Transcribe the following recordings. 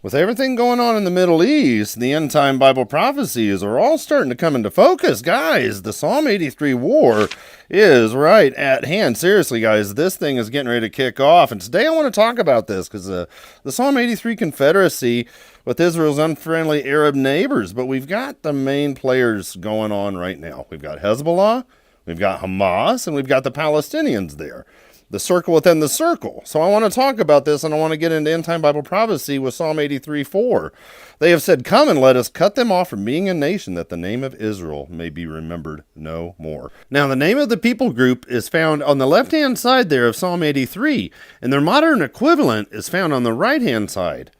With everything going on in the Middle East, the end-time Bible prophecies are all starting to come into focus. Guys, the Psalm 83 war is right at hand. Seriously, guys, this thing is getting ready to kick off. And today I want to talk about this because the Psalm 83 confederacy with Israel's unfriendly Arab neighbors. But we've got the main players going on right now. We've got Hezbollah, we've got Hamas, and we've got the Palestinians there. The circle within the circle. So I want to talk about this, and I want to get into end-time Bible prophecy with Psalm 83:4. They have said, "Come and let us cut them off from being a nation, that the name of Israel may be remembered no more." Now, the name of the people group is found on the left-hand side there of Psalm 83, and their modern equivalent is found on the right-hand side.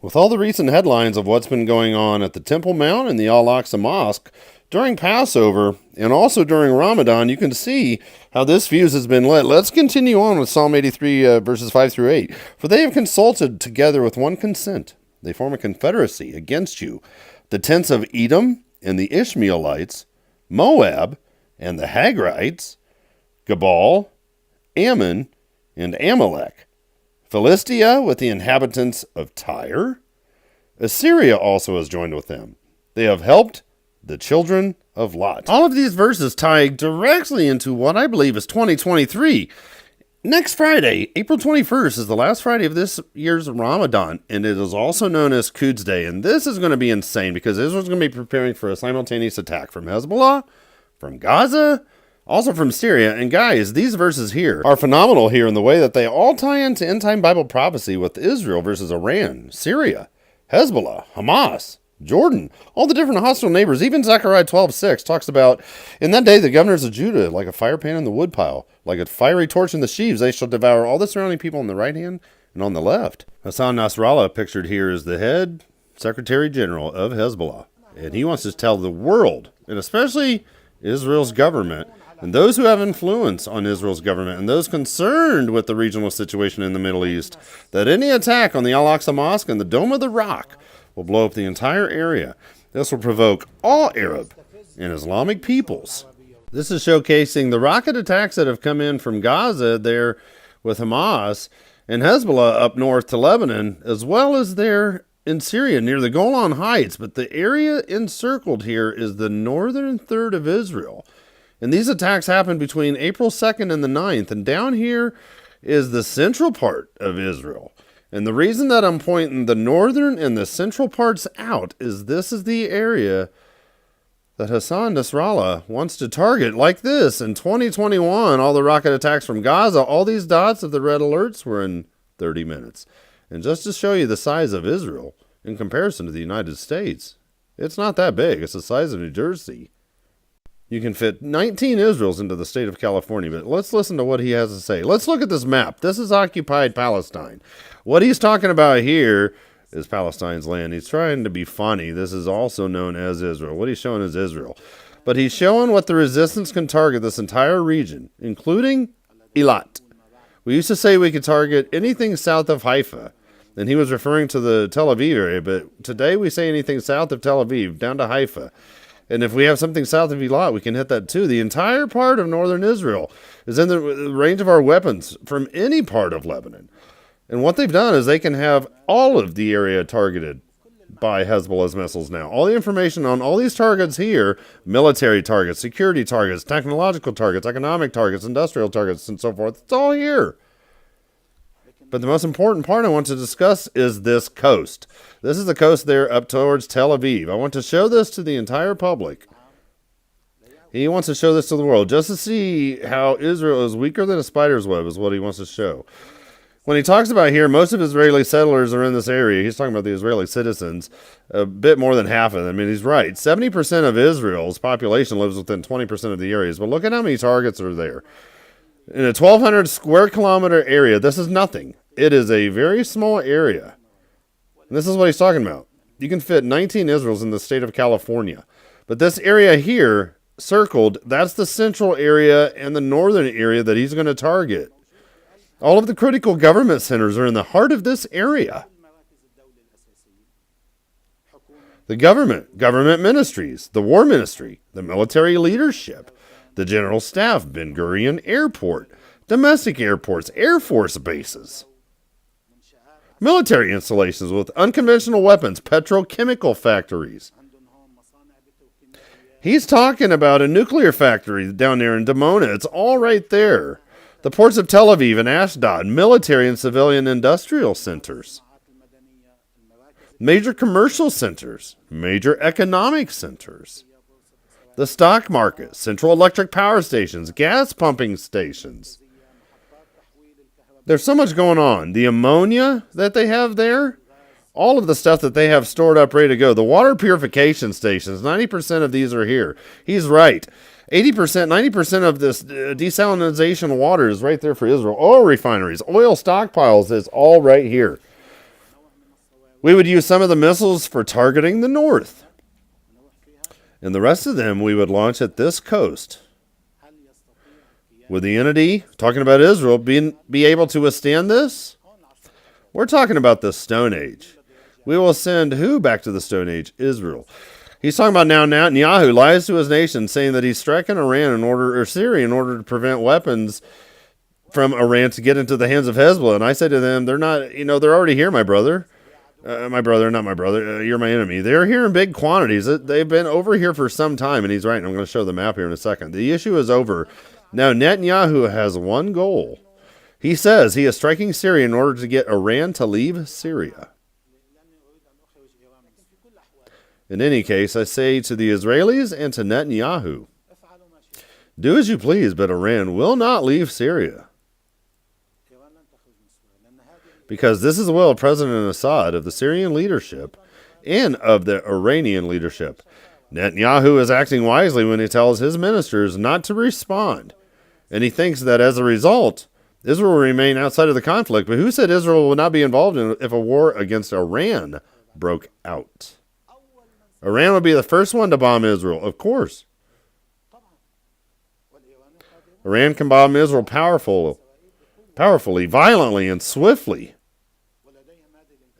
With all the recent headlines of what's been going on at the Temple Mount and the Al-Aqsa Mosque, during Passover and also during Ramadan, you can see how this fuse has been lit. Let's continue on with Psalm 83, verses 5 through 8. "For they have consulted together with one consent. They form a confederacy against you. The tents of Edom and the Ishmaelites, Moab and the Hagrites, Gebal, Ammon, and Amalek, Philistia with the inhabitants of Tyre. Assyria also has joined with them. They have helped the children of Lot." All of these verses tie directly into what I believe is 2023. Next Friday, April 21st, is the last Friday of this year's Ramadan, and it is also known as Quds Day. And this is going to be insane because Israel's going to be preparing for a simultaneous attack from Hezbollah, from Gaza, also from Syria. And guys, these verses here are phenomenal here in the way that they all tie into end-time Bible prophecy with Israel versus Iran, Syria, Hezbollah, Hamas, Jordan, all the different hostile neighbors. Even Zechariah 12:6 talks about, "In that day the governors of Judah, like a fire pan in the woodpile, like a fiery torch in the sheaves, they shall devour all the surrounding people on the right hand and on the left." Hassan Nasrallah, pictured here, is the head Secretary General of Hezbollah. And he wants to tell the world, and especially Israel's government, and those who have influence on Israel's government, and those concerned with the regional situation in the Middle East, that any attack on the Al-Aqsa Mosque and the Dome of the Rock will blow up the entire area. This will provoke all Arab and Islamic peoples. This is showcasing the rocket attacks that have come in from Gaza there with Hamas and Hezbollah up north to Lebanon, as well as there in Syria near the Golan Heights. But the area encircled here is the northern third of Israel. And these attacks happened between April 2nd and the 9th. And down here is the central part of Israel. And the reason that I'm pointing the northern and the central parts out is this is the area that Hassan Nasrallah wants to target. Like this, in 2021, all the rocket attacks from Gaza, all these dots of the red alerts were in 30 minutes. And just to show you the size of Israel in comparison to the United States, it's not that big. It's the size of New Jersey. You can fit 19 Israels into the state of California, but let's listen to what he has to say. Let's look at this map. This is occupied Palestine. What he's talking about here is Palestine's land. He's trying to be funny. This is also known as Israel. What he's showing is Israel. But he's showing what the resistance can target this entire region, including Eilat. We used to say we could target anything south of Haifa, and he was referring to the Tel Aviv area, but today we say anything south of Tel Aviv, down to Haifa. And if we have something south of Eilat, we can hit that too. The entire part of northern Israel is in the range of our weapons from any part of Lebanon. And what they've done is they can have all of the area targeted by Hezbollah's missiles now. All the information on all these targets here, military targets, security targets, technological targets, economic targets, industrial targets, and so forth, it's all here. But the most important part I want to discuss is this coast. This is the coast there up towards Tel Aviv. I want to show this to the entire public. He wants to show this to the world just to see how Israel is weaker than a spider's web is what he wants to show. When he talks about here, most of Israeli settlers are in this area. He's talking about the Israeli citizens, a bit more than half of them. I mean, he's right. 70% of Israel's population lives within 20% of the areas. But look at how many targets are there. In a 1,200 square kilometer area, this is nothing. It is a very small area. And this is what he's talking about. You can fit 19 Israels in the state of California. But this area here, circled, that's the central area and the northern area that he's going to target. All of the critical government centers are in the heart of this area. The government ministries, the war ministry, the military leadership, the general staff, Ben Gurion Airport, domestic airports, Air Force bases. military installations with unconventional weapons, petrochemical factories. He's talking about a nuclear factory down there in Dimona. It's all right there. The ports of Tel Aviv and Ashdod, military and civilian industrial centers. Major commercial centers, major economic centers. The stock market, central electric power stations, gas pumping stations. There's so much going on. The ammonia that they have there, all of the stuff that they have stored up, ready to go. The water purification stations, 90% of these are here. He's right. 80%, 90% of this desalination water is right there for Israel. Oil refineries, oil stockpiles is all right here. We would use some of the missiles for targeting the north. And the rest of them we would launch at this coast. Would the entity, talking about Israel, be able to withstand this? We're talking about the Stone Age. We will send who back to the Stone Age? Israel. He's talking about now Netanyahu lies to his nation, saying that he's striking Syria in order to prevent weapons from Iran to get into the hands of Hezbollah. And I say to them, they're not, they're already here, my brother. My brother, not my brother. You're my enemy. They're here in big quantities. They've been over here for some time, and he's right. And I'm going to show the map here in a second. The issue is over. Now, Netanyahu has one goal. He says he is striking Syria in order to get Iran to leave Syria. In any case, I say to the Israelis and to Netanyahu, do as you please, but Iran will not leave Syria. Because this is the will of President Assad, of the Syrian leadership, and of the Iranian leadership. Netanyahu is acting wisely when he tells his ministers not to respond. And he thinks that as a result, Israel will remain outside of the conflict. But who said Israel would not be involved in if a war against Iran broke out? Iran would be the first one to bomb Israel, of course. Iran can bomb Israel powerfully, violently, and swiftly.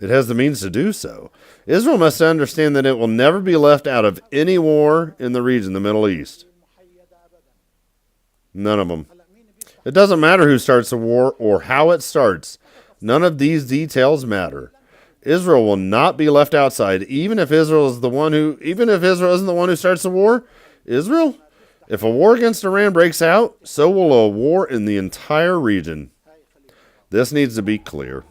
It has the means to do so. Israel must understand that it will never be left out of any war in the region, the Middle East. None of them. It doesn't matter who starts the war or how it starts. None of these details matter. Israel will not be left outside, even if Israel isn't the one who starts the war. Israel? If a war against Iran breaks out, so will a war in the entire region. This needs to be clear.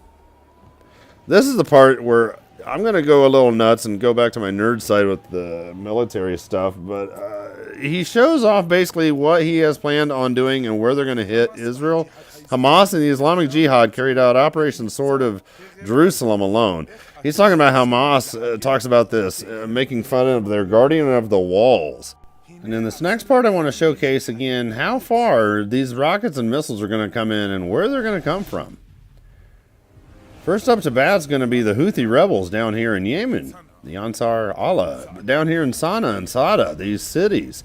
This is the part where I'm going to go a little nuts and go back to my nerd side with the military stuff, but he shows off basically what he has planned on doing and where they're going to hit Israel. Hamas and the Islamic Jihad carried out Operation Sword of Jerusalem alone. He's talking about Hamas, talks about this, making fun of their guardian of the walls. And in this next part, I want to showcase again how far these rockets and missiles are going to come in and where they're going to come from. First up to bat is going to be the Houthi rebels down here in Yemen, the Ansar Allah, down here in Sana'a and Sada, these cities.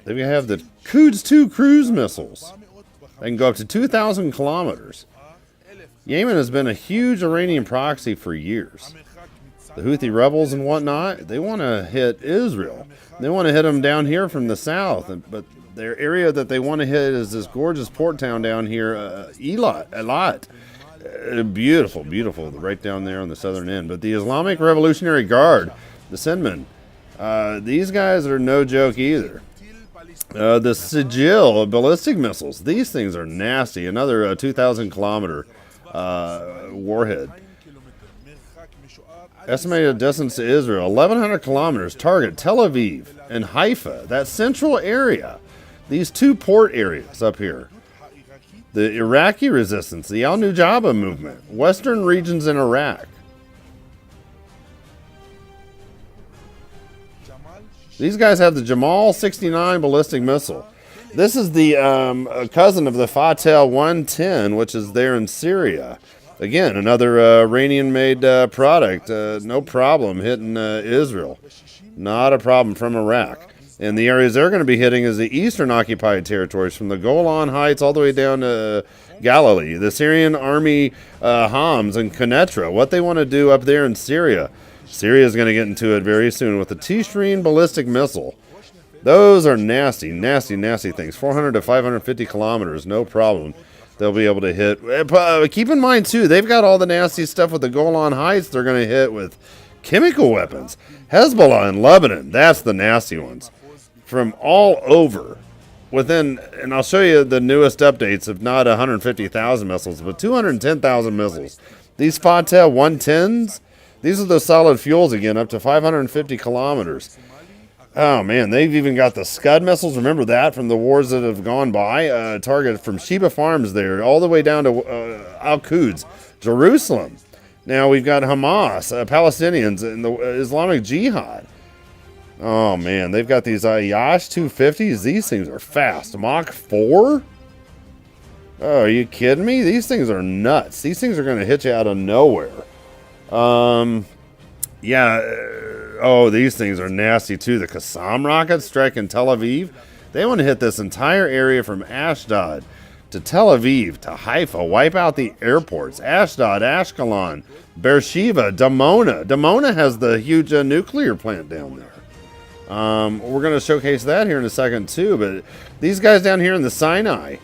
They have the Quds 2 cruise missiles. They can go up to 2,000 kilometers. Yemen has been a huge Iranian proxy for years. The Houthi rebels and whatnot, they want to hit Israel. They want to hit them down here from the south, but their area that they want to hit is this gorgeous port town down here, Eilat. Beautiful, beautiful, right down there on the southern end. But the Islamic Revolutionary Guard, the Sinman, these guys are no joke either. The Sigil ballistic missiles, these things are nasty. Another 2,000 kilometer warhead. Estimated distance to Israel, 1,100 kilometers. Target Tel Aviv and Haifa, that central area. These two port areas up here. The Iraqi resistance, the Al-Nujaba movement, western regions in Iraq. These guys have the Jamal 69 ballistic missile. This is the cousin of the Fatel 110, which is there in Syria. Again, another Iranian-made product. No problem hitting Israel. Not a problem from Iraq. And the areas they're going to be hitting is the eastern occupied territories, from the Golan Heights all the way down to Galilee. The Syrian army, Homs and Quneitra, what they want to do up there in Syria. Syria is going to get into it very soon with the T-Stream ballistic missile. Those are nasty, nasty, nasty things. 400 to 550 kilometers, no problem. they'll be able to hit. Keep in mind, too, they've got all the nasty stuff with the Golan Heights they're going to hit with chemical weapons. Hezbollah in Lebanon, that's the nasty ones. From all over. And I'll show you the newest updates of not 150,000 missiles, but 210,000 missiles. These Fateh 110s, these are the solid fuels again, up to 550 kilometers. Oh, man, they've even got the Scud missiles. Remember that from the wars that have gone by? Target from Sheba Farms there, all the way down to Al-Quds, Jerusalem. Now we've got Hamas, Palestinians, and the Islamic Jihad. Oh, man, they've got these Yash 250s. These things are fast. Mach 4? Oh, are you kidding me? These things are nuts. These things are going to hit you out of nowhere. These things are nasty, too. The Qassam rockets striking Tel Aviv. They want to hit this entire area from Ashdod to Tel Aviv to Haifa. Wipe out the airports. Ashdod, Ashkelon, Beersheba, Dimona. Dimona has the huge nuclear plant down there. We're going to showcase that here in a second, too. But these guys down here in the Sinai,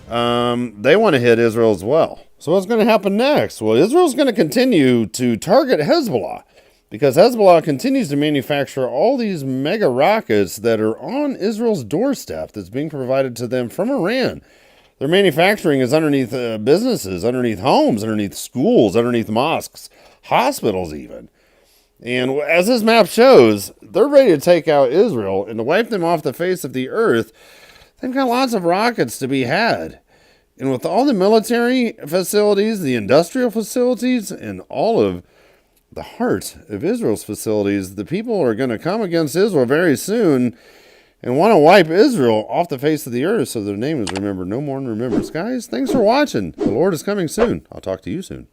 they want to hit Israel as well. So what's going to happen next? Well, Israel's going to continue to target Hezbollah because Hezbollah continues to manufacture all these mega rockets that are on Israel's doorstep that's being provided to them from Iran. Their manufacturing is underneath businesses, underneath homes, underneath schools, underneath mosques, hospitals even. And as this map shows, they're ready to take out Israel and to wipe them off the face of the earth. They've got lots of rockets to be had. And with all the military facilities, the industrial facilities, and all of the heart of Israel's facilities, the people are going to come against Israel very soon and want to wipe Israel off the face of the earth so their name is remembered no more than remembers. Guys, thanks for watching. The Lord is coming soon. I'll talk to you soon.